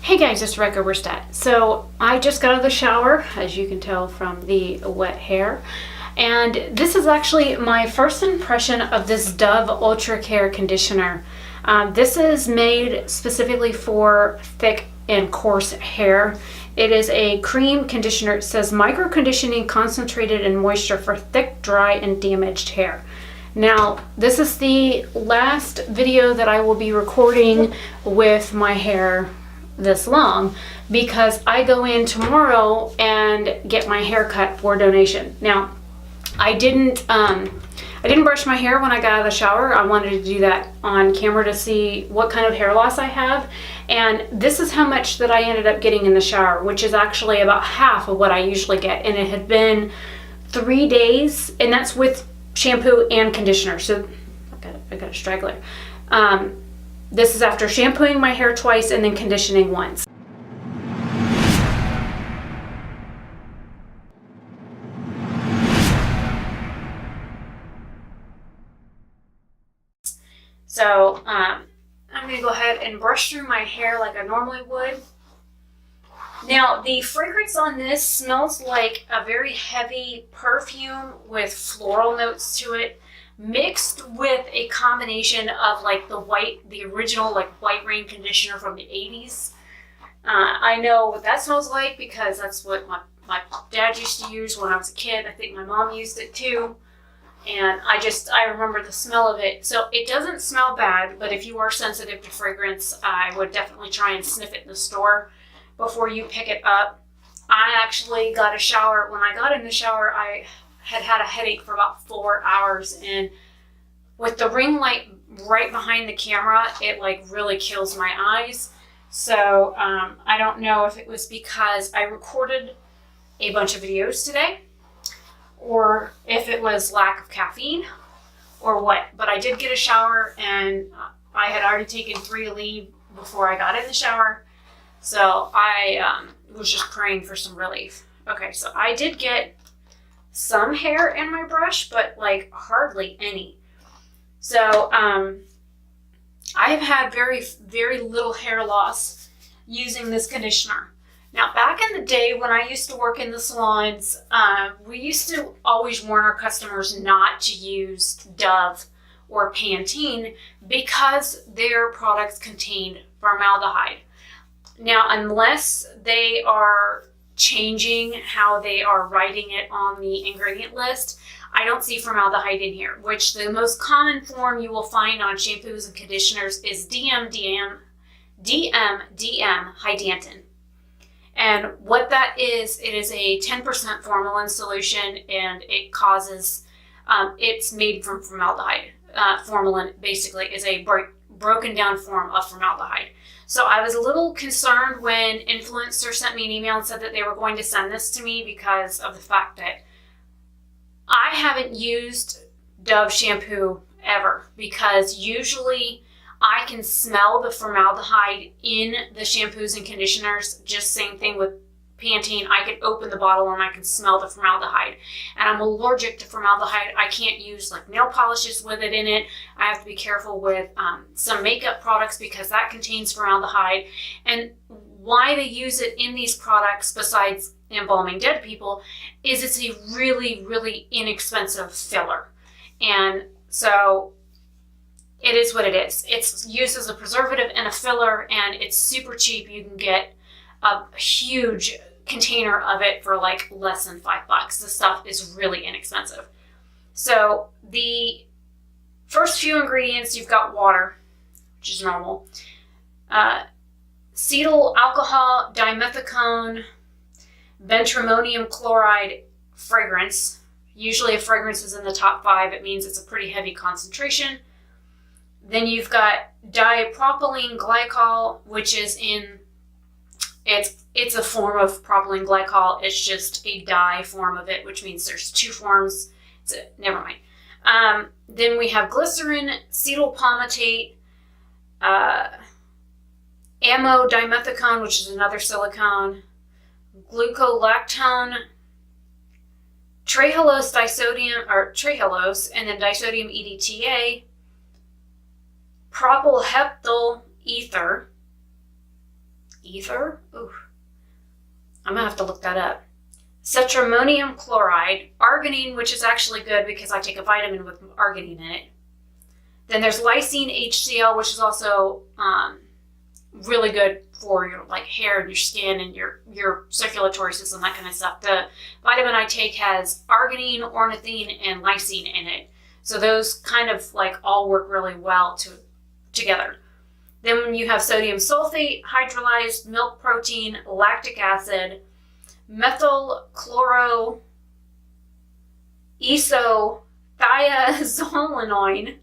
Hey guys, it's Oberstadt. So I just got out of the shower, as you can tell from the wet hair. And this is actually my first impression of this Dove Ultracare conditioner. This is made specifically for thick and coarse hair. It is a cream conditioner. It says micro conditioning concentrated in moisture for thick, dry, and damaged hair. Now, this is the last video that I will be recording with my hair this long because I go in tomorrow and get my hair cut for donation. Now, I didn't brush my hair when I got out of the shower. I wanted to do that on camera to see what kind of hair loss I have. And this is how much that I ended up getting in the shower, which is actually about half of what I usually get. And it had been 3 days, and that's with shampoo and conditioner. So I got a straggler. This is after shampooing my hair twice and then conditioning once. So I'm going to go ahead and brush through my hair like I normally would. Now, the fragrance on this smells like a very heavy perfume with floral notes to it, mixed with a combination of like the original like white rain conditioner from the 80s. I know what that smells like because that's what my dad used to use when I was a kid. I think my mom used it too. And I remember the smell of it. So it doesn't smell bad, but if you are sensitive to fragrance, I would definitely try and sniff it in the store before you pick it up. I actually got a shower. When I got in the shower, I had a headache for about 4 hours, and with the ring light right behind the camera, it like really kills my eyes. So I don't know if it was because I recorded a bunch of videos today or if it was lack of caffeine or what, but I did get a shower, and I had already taken 3 leave before I got in the shower. So I was just praying for some relief. Okay, so I did get some hair in my brush, but like hardly any. So I have had very, very little hair loss using this conditioner. Now, back in the day when I used to work in the salons, we used to always warn our customers not to use Dove or Pantene because their products contained formaldehyde. Now, unless they are changing how they are writing it on the ingredient list, I don't see formaldehyde in here, which the most common form you will find on shampoos and conditioners is DMDM hydantin. And what that is, it is a 10% formalin solution, and it causes, it's made from formaldehyde. Formalin basically is a broken down form of formaldehyde. So I was a little concerned when Influenster sent me an email and said that they were going to send this to me because of the fact that I haven't used Dove shampoo ever, because usually I can smell the formaldehyde in the shampoos and conditioners. Just same thing with Pantene. I can open the bottle and I can smell the formaldehyde. And I'm allergic to formaldehyde. I can't use like nail polishes with it in it. I have to be careful with some makeup products because that contains formaldehyde. And why they use it in these products, besides embalming dead people, is it's a really, really inexpensive filler. And so it is what it is. It's used as a preservative and a filler, and it's super cheap. You can get a huge container of it for like less than $5. This stuff is really inexpensive. So the first few ingredients, you've got water, which is normal, cetyl alcohol, dimethicone, bentrimonium chloride fragrance. Usually if fragrance is in the top 5, it means it's a pretty heavy concentration. Then you've got dipropylene glycol, which is it's a form of propylene glycol. It's just a dye form of it, which means there's 2 forms. Never mind. Then we have glycerin, cetyl palmitate, amodimethicone, which is another silicone, glucolactone, trehalose disodium, or trehalose, and then disodium EDTA, propylheptyl ether, ether. Ooh, I'm gonna have to look that up. Cetrimonium chloride, arginine, which is actually good because I take a vitamin with arginine in it. Then there's lysine HCl, which is also really good for your like hair and your skin and your circulatory system, that kind of stuff. The vitamin I take has arginine, ornithine, and lysine in it. So those kind of like all work really well together. Then when you have sodium sulfate, hydrolyzed milk protein, lactic acid, methylchloroisothiazolinoin.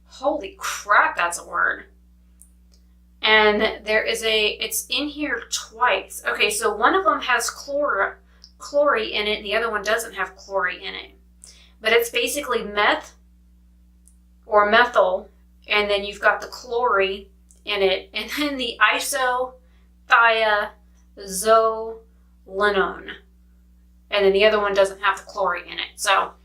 Holy crap, that's a word. And there is it's in here twice. Okay, so one of them has chlorine in it, and the other one doesn't have chlorine in it. But it's basically meth or methyl, and then you've got the chlorine in it, and then the isothiazolinone. And then the other one doesn't have the chlorine in it. So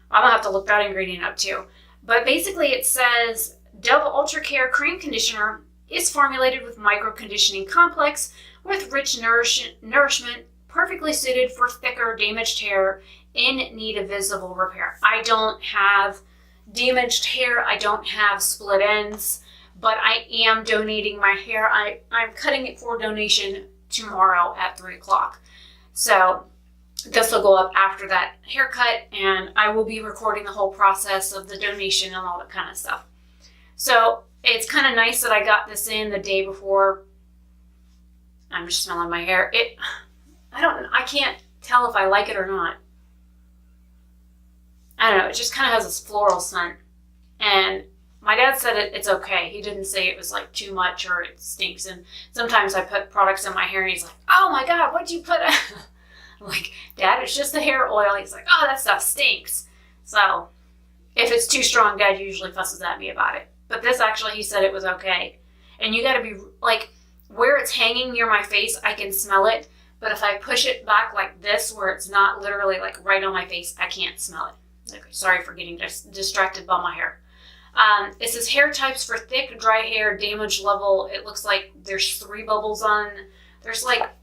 I'm gonna have to look that ingredient up too. But basically it says Dove Ultracare Cream Conditioner is formulated with micro-conditioning complex with rich nourishment, perfectly suited for thicker, damaged hair in need of visible repair. I don't have damaged hair. I don't have split ends, but I am donating my hair. I'm cutting it for donation tomorrow at 3 o'clock. So this will go up after that haircut, and I will be recording the whole process of the donation and all that kind of stuff. So it's kind of nice that I got this in the day before. I'm just smelling my hair. I can't tell if I like it or not. I don't know. It just kind of has this floral scent. And my dad said it's okay. He didn't say it was like too much or it stinks. And sometimes I put products in my hair and he's like, oh my God, what'd you put? I'm like, Dad, it's just the hair oil. He's like, oh, that stuff stinks. So if it's too strong, Dad usually fusses at me about it. But this actually, he said it was okay. And you got to be like, where it's hanging near my face, I can smell it. But if I push it back like this, where it's not literally like right on my face, I can't smell it. Okay, sorry for getting distracted by my hair. It says hair types for thick, dry hair, damage level. It looks like there's 3 bubbles on. There's like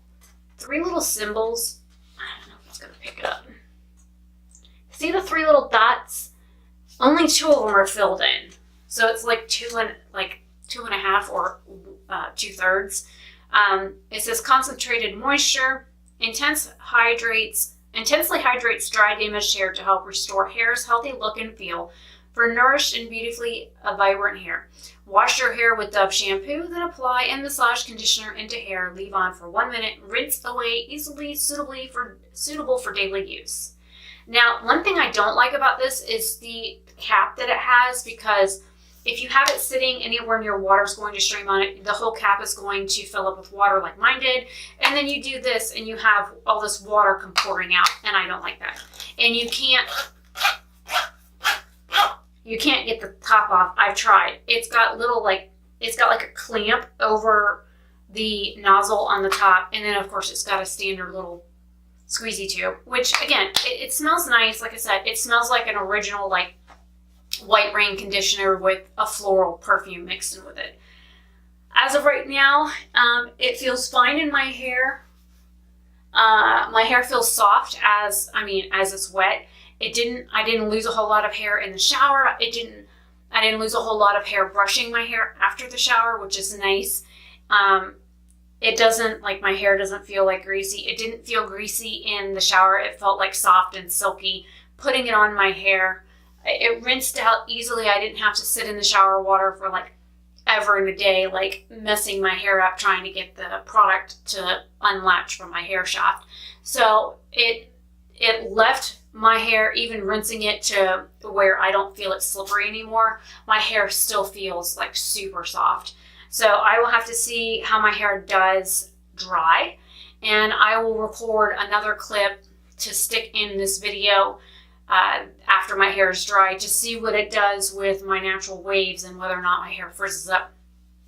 3 little symbols. I don't know if it's going to pick it up. See the 3 little dots? Only 2 of them are filled in. So it's like 2.5 or 2/3. It says concentrated moisture, intensely hydrates dry damaged hair to help restore hair's healthy look and feel for nourished and beautifully vibrant hair. Wash your hair with Dove shampoo, then apply and massage conditioner into hair. Leave on for 1 minute. Rinse away easily, suitable for daily use. Now, one thing I don't like about this is the cap that it has, because if you have it sitting anywhere near water is going to stream on it, the whole cap is going to fill up with water like mine did. And then you do this and you have all this water come pouring out, and I don't like that. And you can't get the top off. I've tried. It's got like a clamp over the nozzle on the top, and then of course it's got a standard little squeezy tube, which again, it smells nice. Like I said, it smells like an original like White Rain conditioner with a floral perfume mixed in with it. As of right now, it feels fine in my hair. My hair feels soft as it's wet. I didn't lose a whole lot of hair in the shower. I didn't lose a whole lot of hair brushing my hair after the shower, which is nice. It doesn't, like, my hair doesn't feel like greasy. It didn't feel greasy in the shower. It felt like soft and silky. Putting it on my hair, it rinsed out easily. I didn't have to sit in the shower water for like ever in a day, like messing my hair up trying to get the product to unlatch from my hair shaft. So it left my hair, even rinsing it, to where I don't feel it slippery anymore. My hair still feels like super soft. So I will have to see how my hair does dry, and I will record another clip to stick in this video after my hair is dry to see what it does with my natural waves and whether or not my hair frizzes up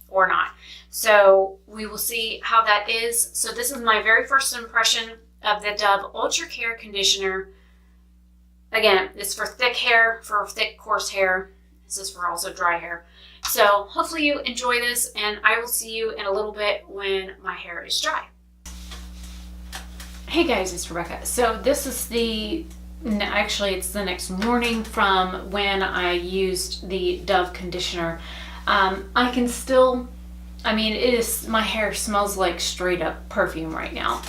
or not. So we will see how that is. So this is my very first impression of the Dove Ultracare conditioner. Again, it's for thick hair, for thick, coarse hair. This is for also dry hair. So hopefully you enjoy this, and I will see you in a little bit when my hair is dry. Hey guys, it's Rebecca. So this is actually it's the next morning from when I used the Dove conditioner. I can still, my hair smells like straight up perfume right now,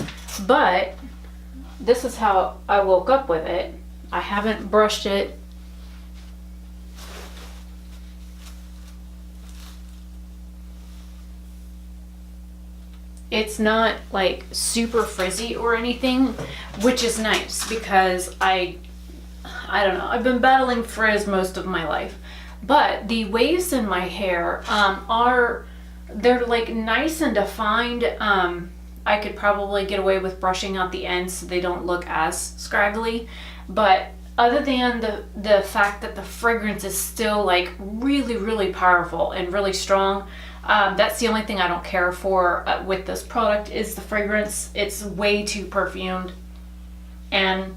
but this is how I woke up with it. I haven't brushed it. It's not like super frizzy or anything, which is nice because I don't know, I've been battling frizz most of my life. But the waves in my hair they're like nice and defined. I could probably get away with brushing out the ends so they don't look as scraggly. But other than the fact that the fragrance is still like really, really powerful and really strong, that's the only thing I don't care for with this product is the fragrance. It's way too perfumed, and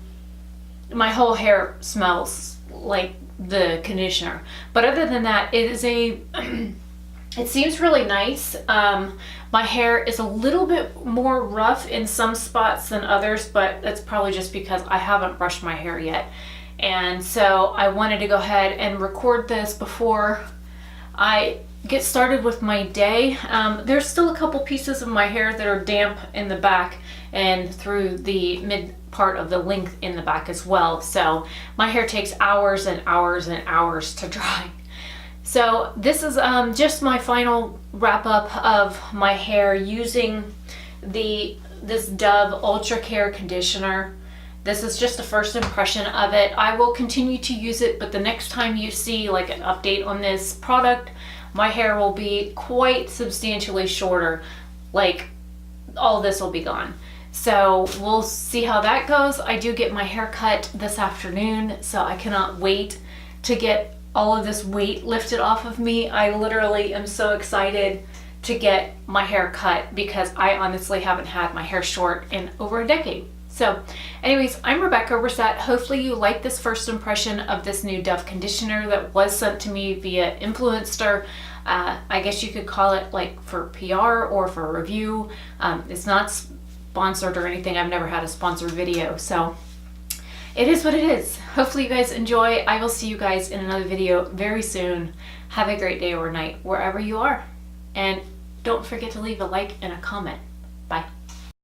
my whole hair smells like the conditioner. But other than that, it seems really nice. My hair is a little bit more rough in some spots than others, but that's probably just because I haven't brushed my hair yet. And so I wanted to go ahead and record this before I get started with my day. There's still a couple pieces of my hair that are damp in the back and through the mid part of the length in the back as well. So my hair takes hours and hours and hours to dry. So this is just my final wrap up of my hair using this Dove Ultracare conditioner. This is just a first impression of it. I will continue to use it, but the next time you see like an update on this product, my hair will be quite substantially shorter. Like all this will be gone. So we'll see how that goes. I do get my hair cut this afternoon, so I cannot wait to get all of this weight lifted off of me. I literally am so excited to get my hair cut because I honestly haven't had my hair short in over a decade. So anyways, I'm Rebecca Oberstadt. Hopefully you like this first impression of this new Dove conditioner that was sent to me via influenster. I guess you could call it like for PR or for review. It's not sponsored or anything. I've never had a sponsored video, so it is what it is. Hopefully you guys enjoy. I will see you guys in another video very soon. Have a great day or night wherever you are, and don't forget to leave a like and a comment.